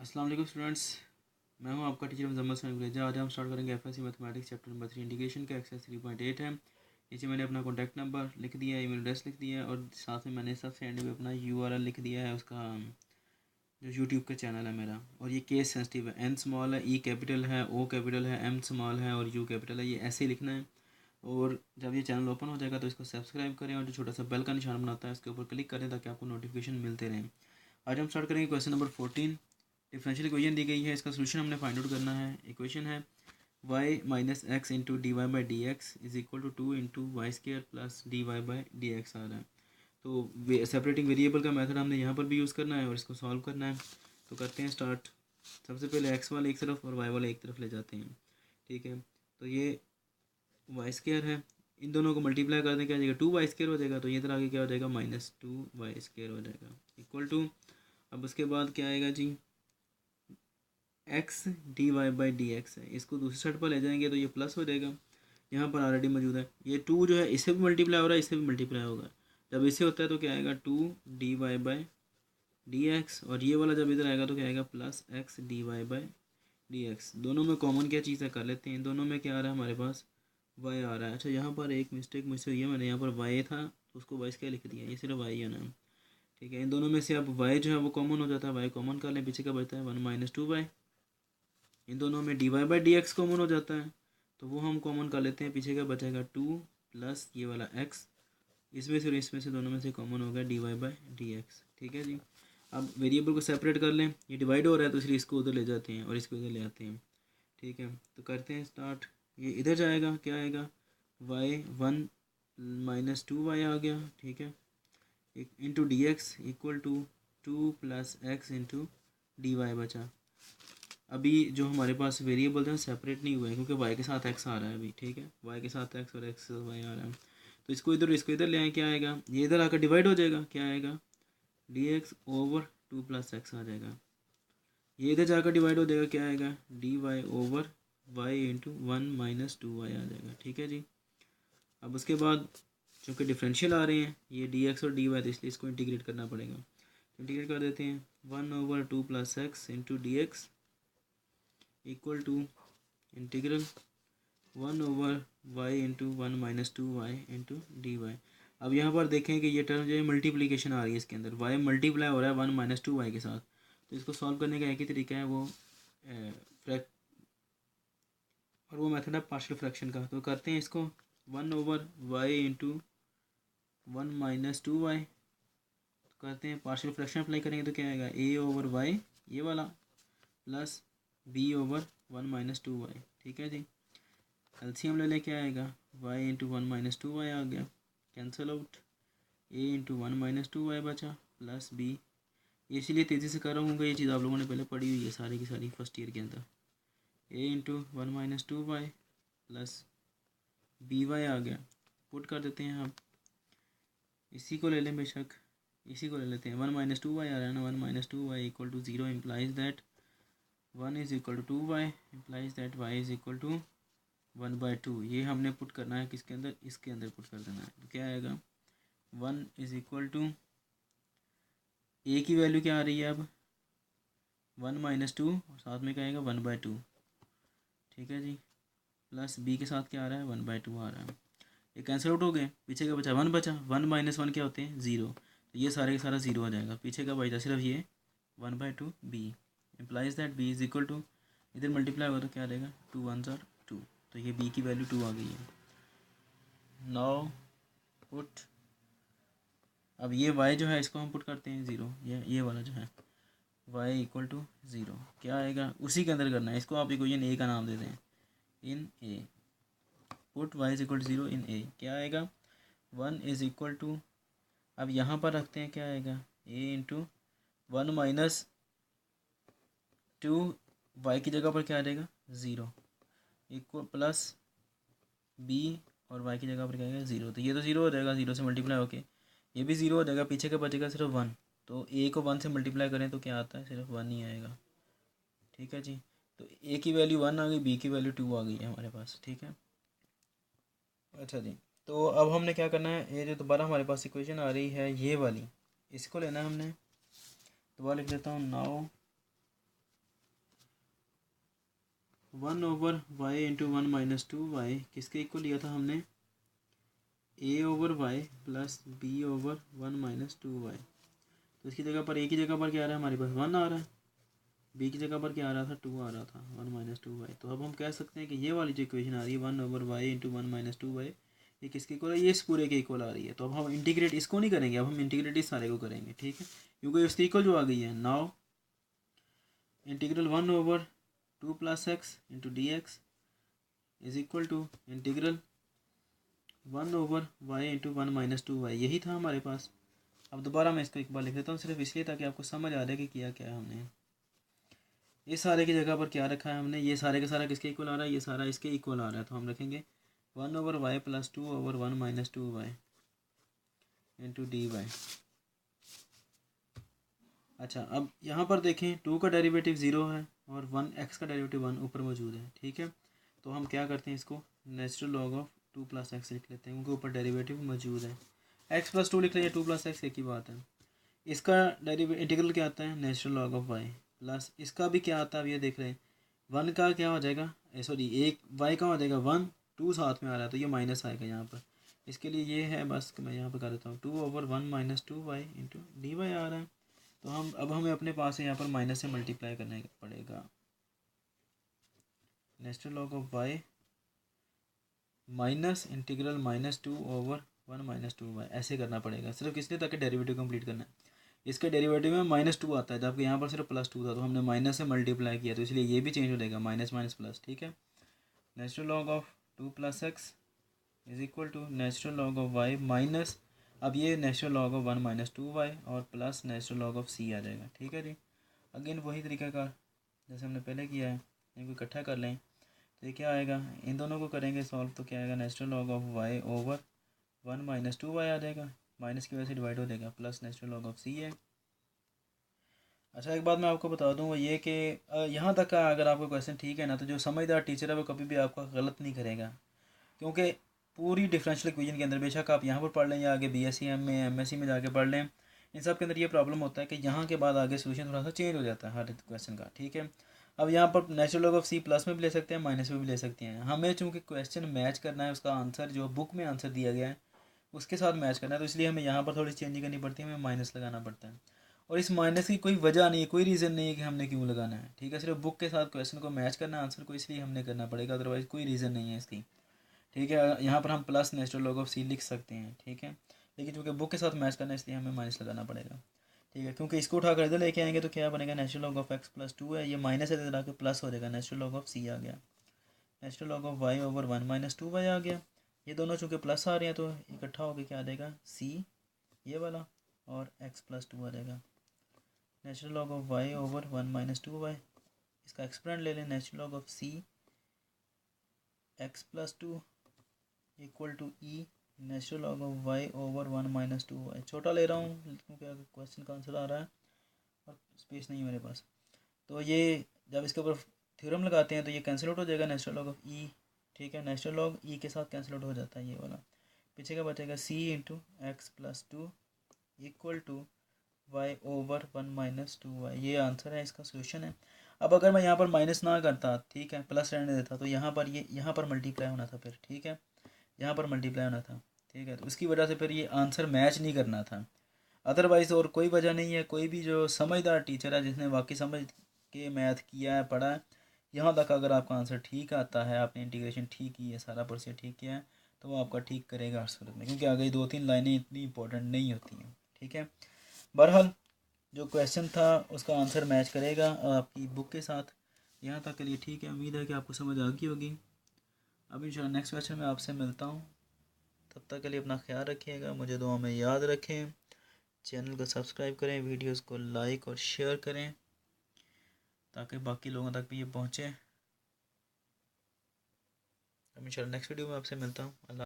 अस्सलाम वालेकुम स्टूडेंट्स, मैं हूं आपका टीचर मुजम्मल सैन गुलेजा। आज हम स्टार्ट करेंगे FSc mathematics chapter number 3 integration का एक्सरसाइज 3.8 है। नीचे मैंने अपना कॉन्टैक्ट नंबर लिख दिया है, ईमेल एड्रेस लिख दिया है और साथ में मैंने सबसे एंड में अपना यूआरएल लिख दिया है, उसका जो यूट्यूब का चैनल है मेरा। और ये केस सेंसिटिव है, एन स्मॉल है, ई कैपिटल है, ओ कैपिटल है, एम स्मॉल है और यू कैपिटल है। ये ऐसे ही लिखना है। और जब ये चैनल ओपन हो जाएगा तो इसको सब्सक्राइब करें और जो छोटा सा बेल का निशान बनाता है उसके ऊपर क्लिक करें ताकि आपको नोटिफिकेशन मिलते रहें। आज हम स्टार्ट करेंगे क्वेश्चन नंबर 14। डिफरेंशियल इक्वेशन दी गई है, इसका सोल्यूशन हमने फाइंड आउट करना है। इक्वेशन है y minus x into d Y by D x is equal to 2 into y square plus d Y by D x आ रहा है। तो सेपरेटिंग वेरिएबल का मेथड हमने यहाँ पर भी यूज़ करना है और इसको सॉल्व करना है। तो करते हैं स्टार्ट। सबसे पहले एक्स वाले एक तरफ और वाई वाले एक तरफ ले जाते हैं। ठीक है, तो ये वाई स्केयर है, इन दोनों को मल्टीप्लाई कर दें क्या हो जाएगा, 2 वाई स्केयर हो जाएगा। तो ये तरह आगे क्या हो जाएगा, -2 वाई स्केयर हो जाएगा इक्वल टू। अब उसके बाद क्या आएगा जी, x d Y by D x है, इसको दूसरी साइड पर ले जाएंगे तो ये प्लस हो जाएगा। यहाँ पर ऑलरेडी मौजूद है, ये 2 जो है इससे भी मल्टीप्लाई हो रहा है, इससे भी मल्टीप्लाई होगा। जब इससे होता है तो क्या आएगा, 2 dy बाई डी एक्स, और ये वाला जब इधर आएगा तो क्या आएगा, +x dy by D x. दोनों में कॉमन क्या चीज़ है कर लेते हैं। दोनों में क्या आ रहा है हमारे पास, y आ रहा है। अच्छा, यहाँ पर एक मिस्टेक मुझसे हुई है, मैंने यहाँ पर y था तो उसको y क्या लिख दिया, ये सिर्फ y है ना। ठीक है, इन दोनों में से अब y जो है वो कॉमन हो जाता है, y कॉमन कर लें, पीछे का बचता है 1 - 2y। इन दोनों में D Y by D X common हो जाता है तो वो हम कॉमन कर लेते हैं, पीछे का बचेगा 2 प्लस ये वाला x। इसमें से और इसमें से दोनों में से कॉमन हो गया d Y by D x. ठीक है जी, अब वेरिएबल को सेपरेट कर लें, ये डिवाइड हो रहा है तो इसलिए इसको उधर ले जाते हैं और इसको इधर ले आते हैं। ठीक है, तो करते हैं स्टार्ट। ये इधर जाएगा, क्या आएगा, y1 - 2y आ गया। ठीक है, एक into d x equal to 2 plus x into d y बचा। अभी जो हमारे पास वेरिएबल हैं सेपरेट नहीं हुए हैं क्योंकि y के साथ x आ रहा है अभी। ठीक है, y के साथ x और x से y आ रहा है, तो इसको इधर ले आए, क्या आएगा, ये इधर आकर डिवाइड हो जाएगा, क्या आएगा, dx/2 + x आ जाएगा। ये इधर जाकर डिवाइड हो जाएगा, क्या आएगा, dy/y इंटू 1 - 2y आ जाएगा। ठीक है जी, अब उसके बाद चूँकि डिफरेंशियल आ रहे हैं ये dx और dy, तो इसलिए इसको इंटीग्रेट करना पड़ेगा। इंटीग्रेट कर देते हैं, 1/2 + x into d x equal to integral 1/y into 1 - 2y into d y. अब यहाँ पर देखें कि ये टर्म जो है मल्टीप्लिकेशन आ रही है, इसके अंदर y मल्टीप्लाई हो रहा है 1 - 2y के साथ। तो इसको सॉल्व करने का एक ही तरीका है, वो फ्रैक और वो मेथड है पार्शियल फ्रैक्शन का। तो करते हैं इसको, 1/y इंटू 1 - 2y। तो करते हैं पार्शियल फ्रैक्शन अप्लाई करेंगे तो क्या आएगा, a/y ये वाला प्लस b/1 - 2y। ठीक है जी, एलसीएम ले लें, क्या आएगा, y इंटू 1 - 2y आ गया, cancel out, a into 1 - 2y बचा प्लस b। इसीलिए तेज़ी से कर रहा हूँ क्योंकि ये चीज़ आप लोगों ने पहले पढ़ी हुई है सारी की सारी फर्स्ट ईयर के अंदर। a into 1 - 2y plus by आ गया, पुट कर देते हैं। अब इसी को ले लें, बेशक इसी को ले लेते हैं, 1 - 2y आ रहा है ना, 1 - 2y equal to 0 implies that 1 is equal to 2y implies that y is equal to 1/2। ये हमने पुट करना है किसके अंदर, इसके अंदर पुट कर देना है। तो क्या आएगा, 1 इज़ इक्वल टू, ए की वैल्यू क्या आ रही है अब, 1 - 2 और साथ में क्या आएगा 1/2। ठीक है जी, प्लस बी के साथ क्या आ रहा है, 1/2 आ रहा है। ये कैंसिल आउट हो गए, पीछे का बचा 1 बचा, 1 - 1 क्या होते हैं, 0। तो ये सारे का सारा 0 आ जाएगा, पीछे का बचा सिर्फ ये 1/2 b implies that b is equal to, इधर मल्टीप्लाई होगा तो क्या आ जाएगा, 2 1 2। तो ये बी की वैल्यू 2 आ गई है। नाउ पुट, अब ये y जो है इसको हम पुट करते हैं 0, ये वाला जो है y इक्वल टू 0 क्या आएगा, उसी के अंदर करना है इसको। आप इक्वेशन ए का नाम दे दें, in A put y is equal to 0 in A, क्या आएगा, 1 इज इक्वल टू, अब यहाँ पर रखते हैं, क्या आएगा, a इंटू 1 - 2 y की जगह पर क्या आ जाएगा 0 इक्वल प्लस b और y की जगह पर क्या आएगा 0। तो ये तो 0 हो जाएगा, 0 से मल्टीप्लाई होके ये भी 0 हो जाएगा, पीछे का बचेगा सिर्फ 1। तो a को 1 से मल्टीप्लाई करें तो क्या आता है, सिर्फ 1 ही आएगा। ठीक है जी, तो a की वैल्यू 1 आ गई, b की वैल्यू 2 आ गई है हमारे पास। ठीक है, अच्छा जी, तो अब हमने क्या करना है, ये जो दोबारा हमारे पास इक्वेशन आ रही है ये वाली, इसको लेना है हमने। दोबारा लिख देता हूँ, now 1/y into 1 minus 2y किसके इक्वल लिया था हमने, a/y plus b/1 minus 2y। तो इसकी जगह पर a की जगह पर क्या आ रहा है हमारे पास 1 आ रहा है, b की जगह पर क्या आ रहा था 2 आ रहा था, 1 माइनस 2y। तो अब हम कह सकते हैं कि ये वाली जो इक्वेशन आ रही है 1/y इंटू 1 माइनस 2y ये किसके इक्वल है, ये इस पूरे के इक्वल आ रही है। तो अब हम इंटीग्रेट इसको नहीं करेंगे, अब हम इंटीग्रेट इस सारे को करेंगे, ठीक है, क्योंकि इसके इक्वल जो आ गई है। Now integral 1/2 plus x into d x is equal to integral 1/y into 1 minus 2y, यही था हमारे पास। अब दोबारा मैं इसको एक बार लिख देता हूँ, सिर्फ इसलिए ताकि आपको समझ आ जाए कि किया क्या है हमने। इस सारे की जगह पर क्या रखा है हमने, ये सारे का सारा किसके इक्वल आ रहा है, ये सारा इसके इक्वल आ रहा है। तो हम रखेंगे 1/y plus 2/1 minus 2y into d y. अच्छा, अब यहाँ पर देखें 2 का डेरिवेटिव 0 है और 1 का डेरिवेटिव 1 ऊपर मौजूद है, ठीक है। तो हम क्या करते हैं, इसको natural log of 2 plus x लिख लेते हैं, उनके ऊपर डेरिवेटिव मौजूद है। x प्लस 2 लिख लीजिए, 2 प्लस एक्स एक ही बात है। इसका डेरिवेटिव इंटीग्रल क्या आता है, natural log of y plus इसका भी क्या आता है, अब ये देख रहे हैं 1 का क्या हो जाएगा, सॉरी एक y का हो जाएगा 1, 2 साथ में आ रहा है तो ये माइनस आएगा यहाँ पर। इसके लिए ये है, बस मैं यहाँ पर कर देता हूँ 2/1 minus 2y into d y आ रहा है। तो हम अब हमें अपने पास है यहाँ पर माइनस से मल्टीप्लाई करने पड़ेगा, natural log of y minus integral -2/1 minus 2y, ऐसे करना पड़ेगा सिर्फ इसलिए ताकि डेरिवेटिव कंप्लीट करना है। इसके डेरिवेटिव में -2 आता है, जबकि यहाँ पर सिर्फ +2 था, तो हमने माइनस से मल्टीप्लाई किया, तो इसलिए ये भी चेंज हो जाएगा, माइनस माइनस प्लस, ठीक है। Natural log of 2 plus x is equal to natural log of y minus, अब ये natural log of 1 minus 2y और plus natural log of c आ जाएगा, ठीक है जी। अगेन वही तरीका का जैसे हमने पहले किया है, इनको इकट्ठा कर लें तो ये क्या आएगा, इन दोनों को करेंगे सॉल्व तो क्या आएगा, natural log of y/1 minus 2y आ जाएगा, माइनस की वजह से डिवाइड हो जाएगा, plus natural log of c है। अच्छा, एक बात मैं आपको बता दूं वो ये कि यहाँ तक का अगर आपको क्वेश्चन ठीक है ना, तो जो समझदार टीचर है वो कभी भी आपका गलत नहीं करेगा, क्योंकि पूरी डिफरेंशियल इक्वेशन के अंदर बेशक आप यहाँ पर पढ़ लें या आगे BSc में MSc में जाके पढ़ लें, इन सब के अंदर ये प्रॉब्लम होता है कि यहाँ के बाद आगे सोल्यूशन थोड़ा सा चेंज हो जाता है हर क्वेश्चन का, ठीक है। अब यहाँ पर natural log of c plus में भी ले सकते हैं, माइनस में भी ले सकते हैं। हमें चूँकि क्वेश्चन मैच करना है, उसका आंसर जो बुक में आंसर दिया गया है उसके साथ मैच करना है, तो इसलिए हमें यहाँ पर थोड़ी चेंजिंग करनी पड़ती है, हमें माइनस लगाना पड़ता है। और इस माइनस की कोई वजह नहीं है, कोई रीज़न नहीं है कि हमने क्यों लगाना है, ठीक है। सिर्फ बुक के साथ क्वेश्चन को मैच करना है आंसर को, इसलिए हमने करना पड़ेगा, अदरवाइज़ कोई रीज़न नहीं है इसकी, ठीक है। यहाँ पर हम plus natural log of c लिख सकते हैं, ठीक है, लेकिन चूँकि बुक के साथ मैच करना है इसलिए हमें माइनस लगाना पड़ेगा, ठीक है। क्योंकि इसको उठाकर इधर लेके आएंगे तो क्या बनेगा, natural log of x plus 2 है, ये माइनस है इधर आके प्लस हो जाएगा, नेचुरल लॉग ऑफ c आ गया, natural log of y/1 minus 2y आ गया। ये दोनों चूँकि प्लस आ रहे हैं तो इकट्ठा होकर क्या आ जाएगा c ये वाला और x प्लस 2 आ जाएगा, natural log of y/1 minus 2y। इसका एक्सपेरेंट ले लें, natural log of c x plus 2 equal to e natural log of y/1 minus 2y। छोटा ले रहा हूँ क्योंकि क्वेश्चन का आंसर आ रहा है और स्पेस नहीं है मेरे पास। तो ये जब इसके ऊपर थ्योरम लगाते हैं तो ये कैंसिल आउट हो जाएगा, नेचुरल लॉग ऑफ ई, ठीक है, नेचुरल लॉग ई के साथ कैंसिल आउट हो जाता है ये वाला। पीछे का बचेगा c into x plus 2 equal to y/1 minus 2y। ये आंसर है, इसका सोल्यूशन है। अब अगर मैं यहाँ पर माइनस ना करता, ठीक है, प्लस रहने देता, तो यहाँ पर ये यहाँ पर मल्टीप्लाई होना था फिर, ठीक है, यहाँ पर मल्टीप्लाई होना था, ठीक है। तो उसकी वजह से फिर ये आंसर मैच नहीं करना था, अदरवाइज़ और कोई वजह नहीं है। कोई भी जो समझदार टीचर है जिसने वाकई समझ के मैथ किया है, पढ़ा है, यहाँ तक अगर आपका आंसर ठीक आता है, आपने इंटीग्रेशन ठीक की है, सारा प्रोसेस ठीक किया है, तो वो आपका ठीक करेगा हर सूरत में, क्योंकि आगे 2-3 लाइनें इतनी इंपॉर्टेंट नहीं होती हैं, ठीक है। बहरहाल जो क्वेश्चन था उसका आंसर मैच करेगा आपकी बुक के साथ। यहाँ तक के लिए ठीक है, उम्मीद है कि आपको समझ आ गई होगी। अब इंशाल्लाह नेक्स्ट क्वेश्चन में आपसे मिलता हूँ, तब तक के लिए अपना ख्याल रखिएगा, मुझे दुआ में याद रखें, चैनल को सब्सक्राइब करें, वीडियोस को लाइक और शेयर करें ताकि बाकी लोगों तक भी ये पहुँचे। अब इंशाल्लाह नेक्स्ट वीडियो में आपसे मिलता हूँ। अल्लाह।